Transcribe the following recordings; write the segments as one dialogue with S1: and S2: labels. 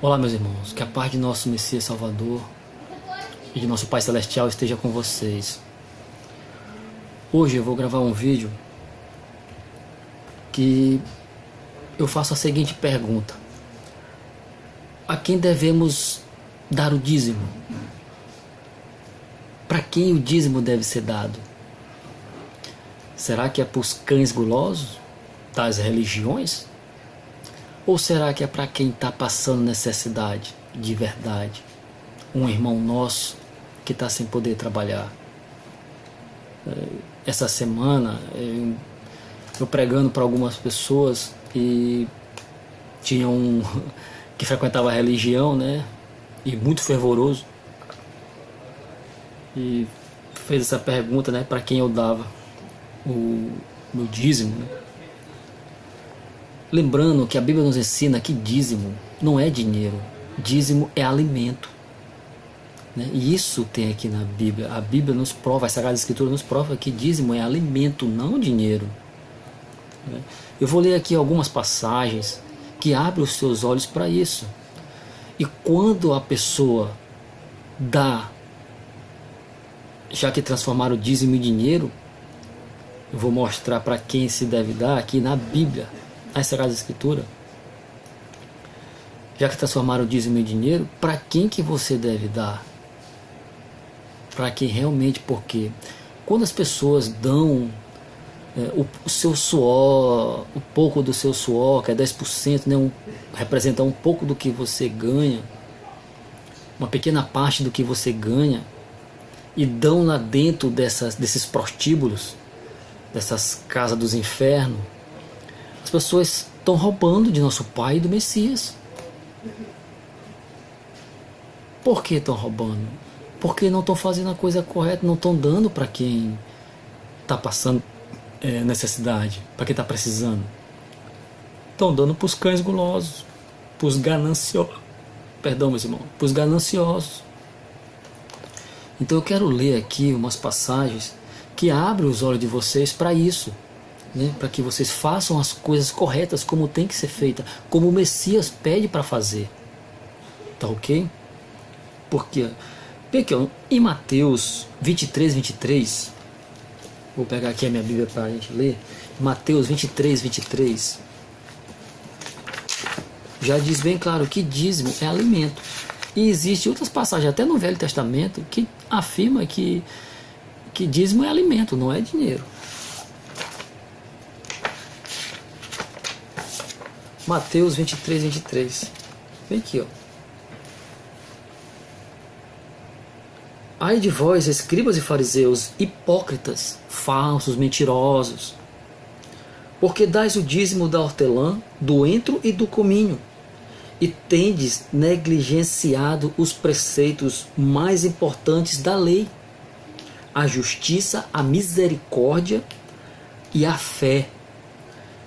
S1: Olá, meus irmãos, que a paz de nosso Messias Salvador e de nosso Pai Celestial esteja com vocês. Hoje eu vou gravar um vídeo que eu faço a seguinte pergunta: a quem devemos dar o dízimo? Para quem o dízimo deve ser dado? Será que é para os cães gulosos das religiões? Ou será que é para quem está passando necessidade de verdade? Um irmão nosso que está sem poder trabalhar. Essa semana eu pregando para algumas pessoas e tinha um que frequentava a religião, né? E muito fervoroso. E fez essa pergunta, né? Para quem eu dava o meu dízimo, né? Lembrando que a Bíblia nos ensina que dízimo não é dinheiro, dízimo é alimento, né? E isso tem aqui na Bíblia. A Bíblia nos prova, a Sagrada Escritura nos prova que dízimo é alimento, não dinheiro, né? Eu vou ler aqui algumas passagens que abrem os seus olhos para isso. E quando a pessoa dá, já que transformaram o dízimo em dinheiro, eu vou mostrar para quem se deve dar aqui na Bíblia, na Sagrada Escritura. Já que transformaram o dízimo em dinheiro, para quem que você deve dar? Para quem realmente, porque quando as pessoas dão o seu suor, um pouco do seu suor, que é 10%, né, representa um pouco do que você ganha, uma pequena parte do que você ganha, e dão lá dentro desses prostíbulos, dessas casas dos infernos, as pessoas estão roubando de nosso Pai e do Messias. Por que estão roubando? Porque não estão fazendo a coisa correta, não estão dando para quem está passando necessidade, para quem está precisando. Estão dando para os cães gulosos, para os gananciosos. Perdão, meus irmãos, para os gananciosos. Então eu quero ler aqui umas passagens que abrem os olhos de vocês para isso, né? Para que vocês façam as coisas corretas como tem que ser feita, como o Messias pede para fazer. Tá ok? Porque aqui, ó, em Mateus 23, vou pegar aqui a minha Bíblia para a gente ler. Mateus 23, já diz bem claro que dízimo é alimento. E existem outras passagens, até no Velho Testamento, que afirma que dízimo é alimento, não é dinheiro. Mateus 23. Vem aqui, ó. Ai de vós, escribas e fariseus, hipócritas, falsos, mentirosos, porque dais o dízimo da hortelã, do entro e do cominho, e tendes negligenciado os preceitos mais importantes da lei, a justiça, a misericórdia e a fé.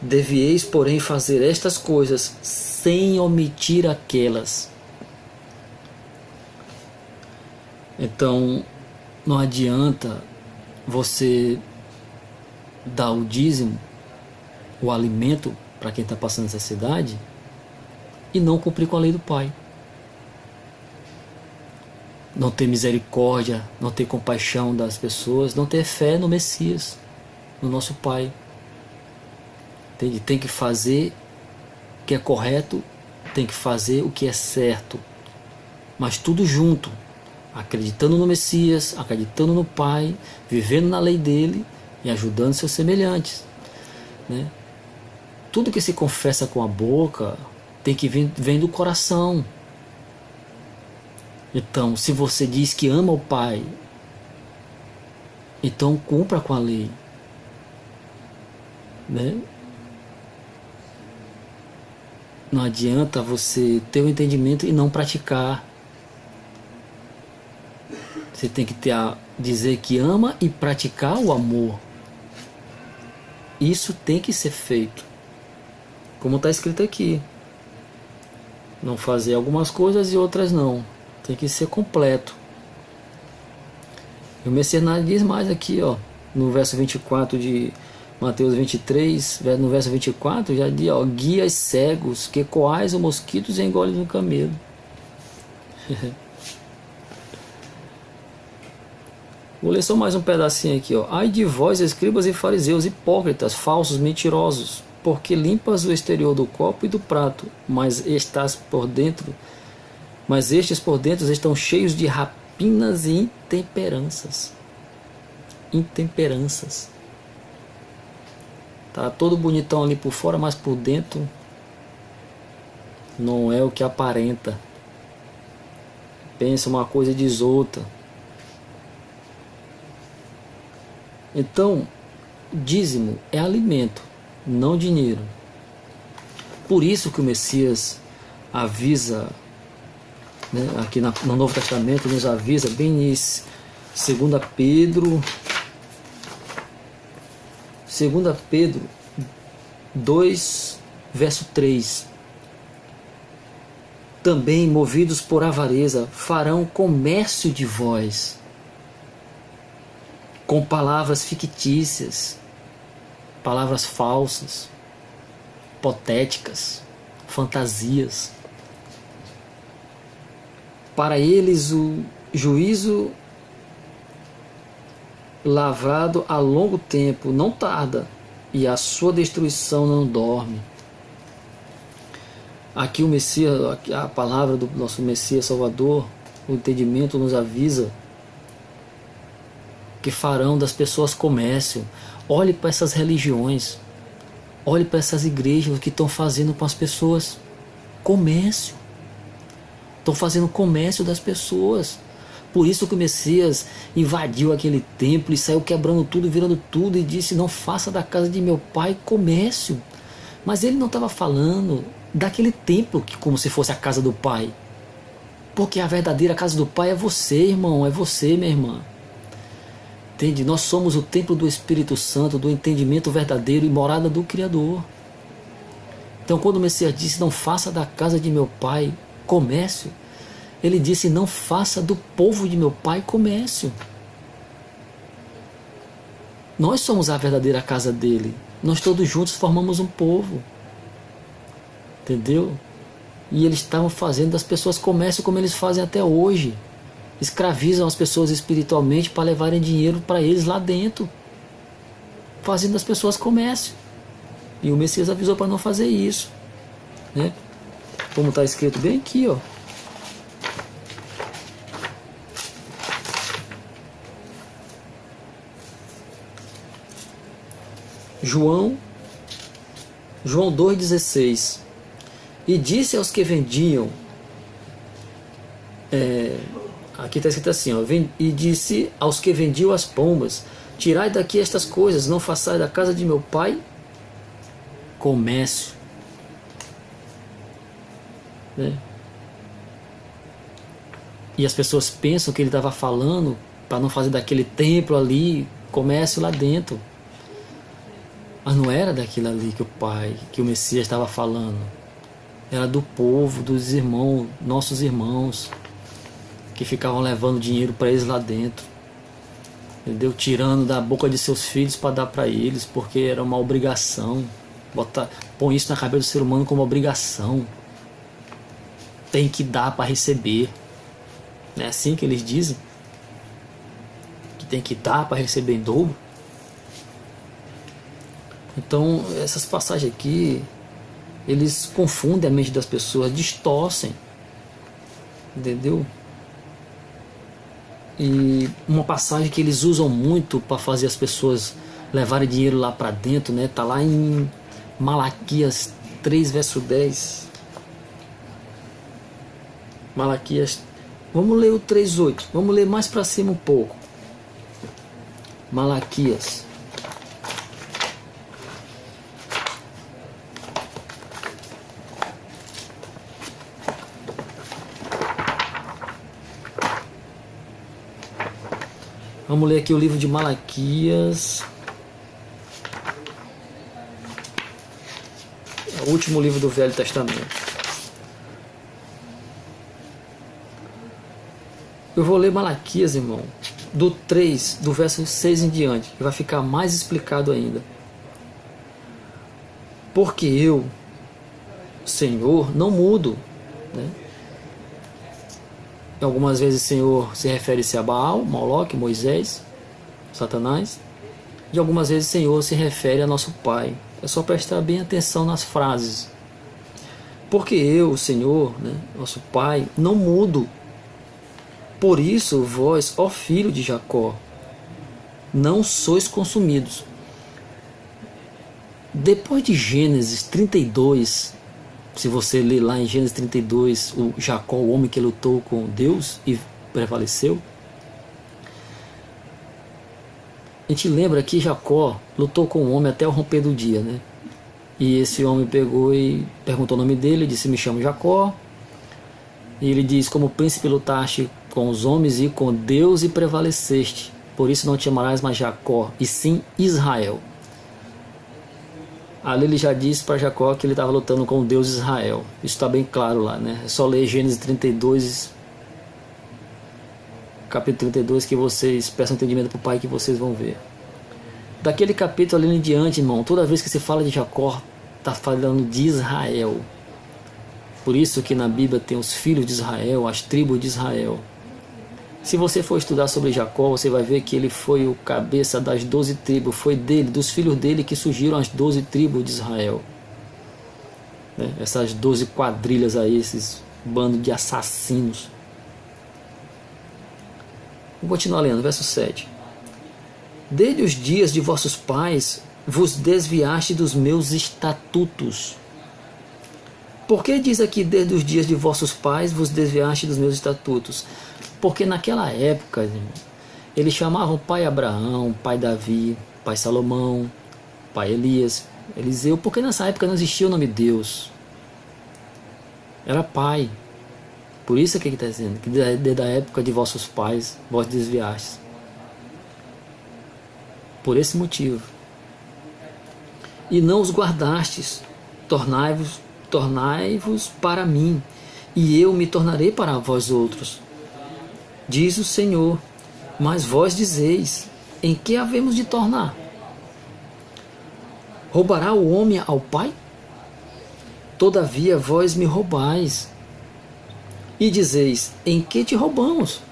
S1: Devieis, porém, fazer estas coisas sem omitir aquelas. Então, não adianta você dar o dízimo, o alimento para quem está passando necessidade, e não cumprir com a lei do Pai. Não ter misericórdia, não ter compaixão das pessoas, não ter fé no Messias, no nosso Pai. Tem que fazer o que é correto, tem que fazer o que é certo, mas tudo junto, acreditando no Messias, acreditando no Pai, vivendo na lei dele e ajudando seus semelhantes, né? Tudo que se confessa com a boca tem que vir do coração. Então, se você diz que ama o Pai, então cumpra com a lei, né? Não adianta você ter o entendimento e não praticar. Você tem que dizer que ama e praticar o amor. Isso tem que ser feito, como está escrito aqui. Não fazer algumas coisas e outras não. Tem que ser completo. E o Messias diz mais aqui, ó, no verso 24 de Mateus 23, no verso 24, já diz, ó, guias cegos, que coais os mosquitos e engolem no camelo. Vou ler só mais um pedacinho aqui, ó. Ai de vós, escribas e fariseus, hipócritas, falsos, mentirosos, porque limpas o exterior do copo e do prato, mas estes por dentro estão cheios de rapinas e intemperanças. Intemperanças. Tá todo bonitão ali por fora, mas por dentro não é o que aparenta. Pensa uma coisa e diz outra. Então, dízimo é alimento, não dinheiro. Por isso que o Messias avisa, né, aqui no Novo Testamento nos avisa bem nisso, 2 Pedro 2, verso 3. Também, movidos por avareza, farão comércio de vós, com palavras fictícias, palavras falsas, hipotéticas, fantasias. Para eles o juízo lavrado a longo tempo não tarda, e a sua destruição não dorme. Aqui o Messias, a palavra do nosso Messias Salvador, o entendimento nos avisa que farão das pessoas comércio. Olhe para essas religiões, olhe para essas igrejas que estão fazendo com as pessoas comércio. Estão fazendo comércio das pessoas. Por isso que o Messias invadiu aquele templo e saiu quebrando tudo, virando tudo, e disse: não faça da casa de meu pai comércio. Mas ele não estava falando daquele templo que como se fosse a casa do pai. Porque a verdadeira casa do pai é você, irmão, é você, minha irmã. Entende? Nós somos o templo do Espírito Santo, do entendimento verdadeiro e morada do Criador. Então, quando o Messias disse: não faça da casa de meu pai comércio, ele disse: não faça do povo de meu pai comércio. Nós somos a verdadeira casa dele. Nós todos juntos formamos um povo. Entendeu? E eles estavam fazendo das pessoas comércio como eles fazem até hoje. Escravizam as pessoas espiritualmente para levarem dinheiro para eles lá dentro, fazendo das pessoas comércio. E o Messias avisou para não fazer isso, né? Como está escrito bem aqui, ó. João 2,16. E disse aos que vendiam, aqui está escrito assim, ó, e disse aos que vendiam as pombas: tirai daqui estas coisas, não façais da casa de meu pai comércio. Né? E as pessoas pensam que ele estava falando para não fazer daquele templo ali comércio lá dentro. Mas não era daquilo ali que o Messias estava falando. Era do povo, dos irmãos, nossos irmãos, que ficavam levando dinheiro para eles lá dentro. Entendeu? Tirando da boca de seus filhos para dar para eles, porque era uma obrigação. Põe isso na cabeça do ser humano como obrigação. Tem que dar para receber. Não é assim que eles dizem? Que tem que dar para receber em dobro? Então, essas passagens aqui, eles confundem a mente das pessoas, distorcem. Entendeu? E uma passagem que eles usam muito para fazer as pessoas levarem dinheiro lá para dentro, né? Tá lá em Malaquias 3, verso 10. Malaquias. Vamos ler o 3:8. Vamos ler mais para cima um pouco. Malaquias. Vamos ler aqui o livro de Malaquias. É o último livro do Velho Testamento. Eu vou ler Malaquias, irmão, do 3, do verso 6 em diante, que vai ficar mais explicado ainda. Porque eu, Senhor, não mudo. Né? Algumas vezes Senhor se refere-se a Baal, Moloque, Moisés, Satanás. E algumas vezes Senhor se refere a nosso Pai. É só prestar bem atenção nas frases. Porque eu, Senhor, né, nosso Pai, não mudo. Por isso vós, ó filho de Jacó, não sois consumidos. Depois de Gênesis 32, se você ler lá em Gênesis 32, o Jacó, o homem que lutou com Deus e prevaleceu, a gente lembra que Jacó lutou com o homem até o romper do dia, né? E esse homem pegou e perguntou o nome dele, disse: me chamo Jacó. E ele diz: como príncipe lutaste com os homens e com Deus e prevaleceste. Por isso não te chamarás mais Jacó, e sim Israel. Ali ele já disse para Jacó que ele estava lutando com o Deus Israel. Isso está bem claro lá, né? É só ler Gênesis 32, capítulo 32, que vocês peçam entendimento para o Pai, que vocês vão ver. Daquele capítulo ali em diante, irmão, toda vez que se fala de Jacó, está falando de Israel. Por isso que na Bíblia tem os filhos de Israel, as tribos de Israel. Se você for estudar sobre Jacó, você vai ver que ele foi o cabeça das 12 tribos. Foi dele, dos filhos dele, que surgiram as 12 tribos de Israel. Né? Essas 12 quadrilhas aí, esses bandos de assassinos. Vou continuar lendo, verso 7. Desde os dias de vossos pais vos desviaste dos meus estatutos. Por que diz aqui desde os dias de vossos pais vos desviaste dos meus estatutos? Porque naquela época, eles chamavam pai Abraão, pai Davi, pai Salomão, pai Elias, Eliseu, porque nessa época não existia o nome Deus. Era pai. Por isso que ele está dizendo, que desde a época de vossos pais vós desviastes. Por esse motivo. E não os guardastes, tornai-vos para mim, e eu me tornarei para vós outros. Diz o Senhor, mas vós dizeis, em que havemos de tornar? Roubará o homem ao pai? Todavia vós me roubais. E dizeis, em que te roubamos?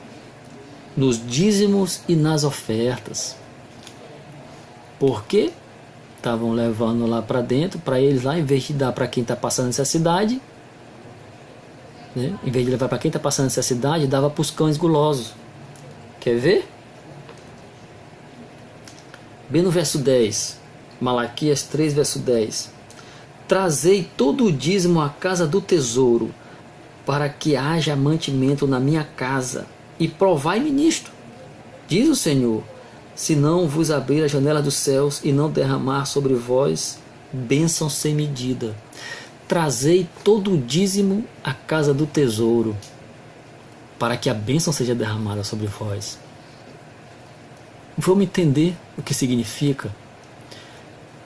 S1: Nos dízimos e nas ofertas. Por quê? Estavam levando lá para dentro, para eles lá, em vez de dar para quem está passando necessidade, né? Em vez de levar para quem está passando necessidade, dava para os cães gulosos. Quer ver? Bem no verso 10, Malaquias 3, verso 10. Trazei todo o dízimo à casa do tesouro, para que haja mantimento na minha casa, e provai-me nisto, diz o Senhor, se não vos abrir a janela dos céus e não derramar sobre vós bênção sem medida. Trazei todo o dízimo à casa do tesouro, para que a bênção seja derramada sobre vós. Vamos entender o que significa?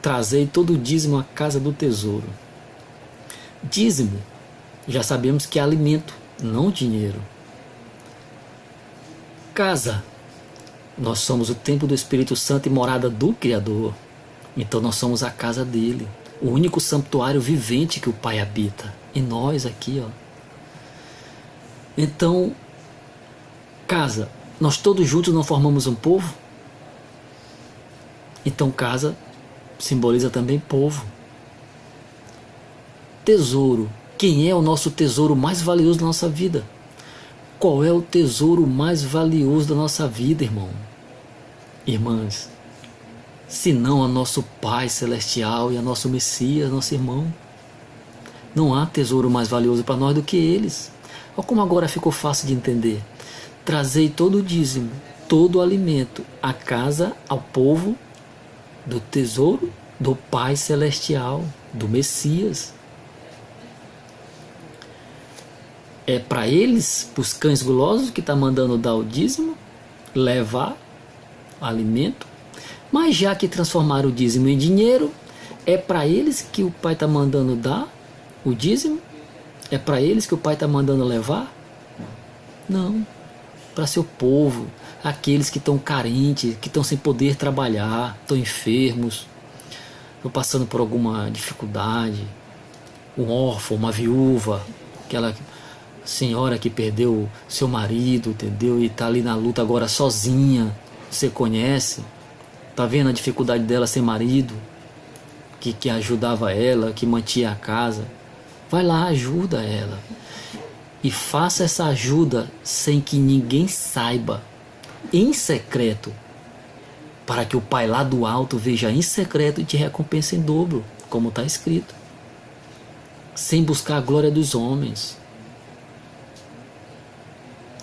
S1: Trazei todo o dízimo à casa do tesouro. Dízimo, já sabemos que é alimento, não dinheiro. Casa, nós somos o templo do Espírito Santo e morada do Criador. Então nós somos a casa dele, o único santuário vivente que o Pai habita. E nós aqui, ó. Então, casa, nós todos juntos não formamos um povo? Então casa simboliza também povo. Tesouro, quem é o nosso tesouro mais valioso da nossa vida? Qual é o tesouro mais valioso da nossa vida, irmão? Irmãs, se não a nosso Pai Celestial e a nosso Messias, nosso irmão. Não há tesouro mais valioso para nós do que eles. Olha como agora ficou fácil de entender. Trazei todo o dízimo, todo o alimento à casa, ao povo do tesouro do Pai Celestial, do Messias. É para eles, para os cães gulosos, que está mandando dar o dízimo, levar alimento. Mas já que transformaram o dízimo em dinheiro, é para eles que o Pai está mandando dar o dízimo? É para eles que o Pai está mandando levar? Não. Para seu povo, aqueles que estão carentes, que estão sem poder trabalhar, estão enfermos. passando por alguma dificuldade, um órfão, uma viúva, aquela senhora que perdeu seu marido, entendeu? E está ali na luta agora sozinha, você conhece, tá vendo a dificuldade dela sem marido, que ajudava ela, que mantinha a casa. Vai lá, ajuda ela. E faça essa ajuda sem que ninguém saiba, em secreto, para que o Pai lá do alto veja em secreto e te recompense em dobro, como está escrito. Sem buscar a glória dos homens.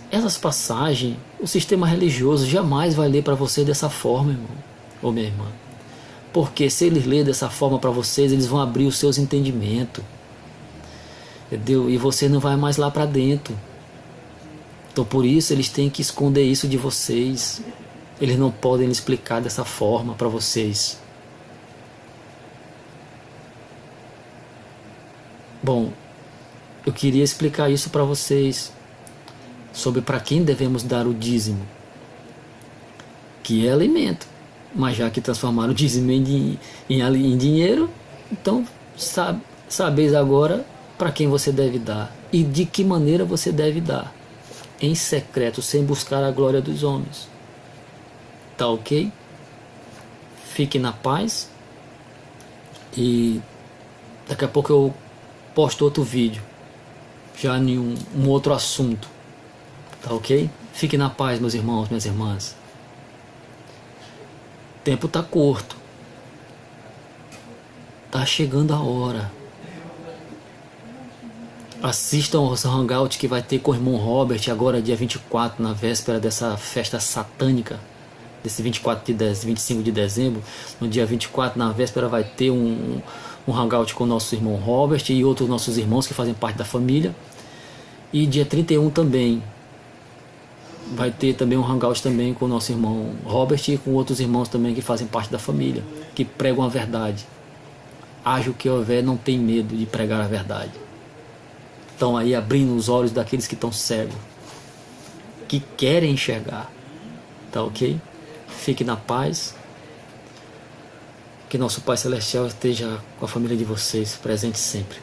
S1: Essas passagens, o sistema religioso jamais vai ler para você dessa forma, irmão ou minha irmã. Porque se eles lerem dessa forma para vocês, eles vão abrir os seus entendimentos. Entendeu? E você não vai mais lá para dentro. Então por isso eles têm que esconder isso de vocês. Eles não podem explicar dessa forma para vocês. Bom, eu queria explicar isso para vocês. Sobre para quem devemos dar o dízimo. Que é alimento. Mas já que transformaram o dízimo em dinheiro, então sabeis agora para quem você deve dar. E de que maneira você deve dar. Em secreto, sem buscar a glória dos homens. Tá ok? Fique na paz. E daqui a pouco eu posto outro vídeo. Já em um outro assunto. Tá ok? Fique na paz, meus irmãos, minhas irmãs. O tempo tá curto. Tá chegando a hora. Assistam ao Hangout que vai ter com o irmão Robert agora dia 24, na véspera dessa festa satânica. Desse 25 de dezembro. No dia 24, na véspera, vai ter um Hangout com o nosso irmão Robert e outros nossos irmãos que fazem parte da família. E dia 31 também. Vai ter também um hangout também com o nosso irmão Robert e com outros irmãos também que fazem parte da família, que pregam a verdade. Haja o que houver, não tem medo de pregar a verdade. Estão aí abrindo os olhos daqueles que estão cegos, que querem enxergar. Tá ok? Fique na paz. Que nosso Pai Celestial esteja com a família de vocês, presente sempre.